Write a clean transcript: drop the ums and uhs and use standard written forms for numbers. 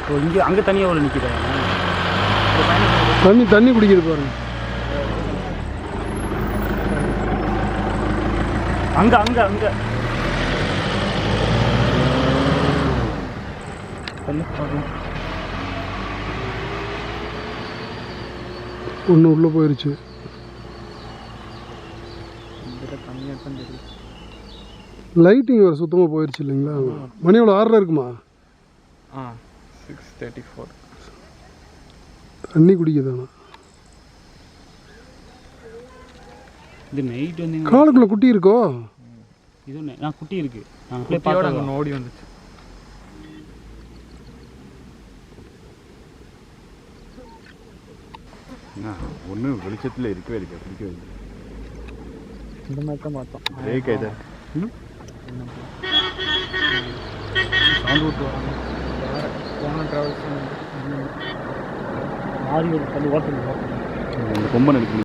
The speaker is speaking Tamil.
ஓ இங்கே அங்கே தனியாக எவ்வளோ நிற்கிறேன் தண்ணி குடிக்கிறது பாருங்க. அங்கே அங்கே அங்கே ஒன்று உள்ளே போயிடுச்சு. லைட்டிங் வேறு சுத்தமாக போயிடுச்சு இல்லைங்களா? மணி எவ்வளோ 6:30 இருக்குமா? 6:34. தண்ணி குடிக்குதாண்ணா. இது நைட் வந்து காலுக்குள்ளே குட்டி இருக்கோ? இது குட்டி இருக்கு. குட்டியோட அங்கே ஓடி வந்துச்சு. ஒன்று வெளிச்சத்தில் இருக்கவே பிடிக்கவே இல்லை. இந்த மாதிரி தான் பார்த்தோம். பிரேக் ஆயிடுது. சவுண்ட் விட்டு வராங்க. போன ட்ராவல்ஸ் மாறி ஒரு ஓட்டல் இந்த கொம்பன் இருக்கு.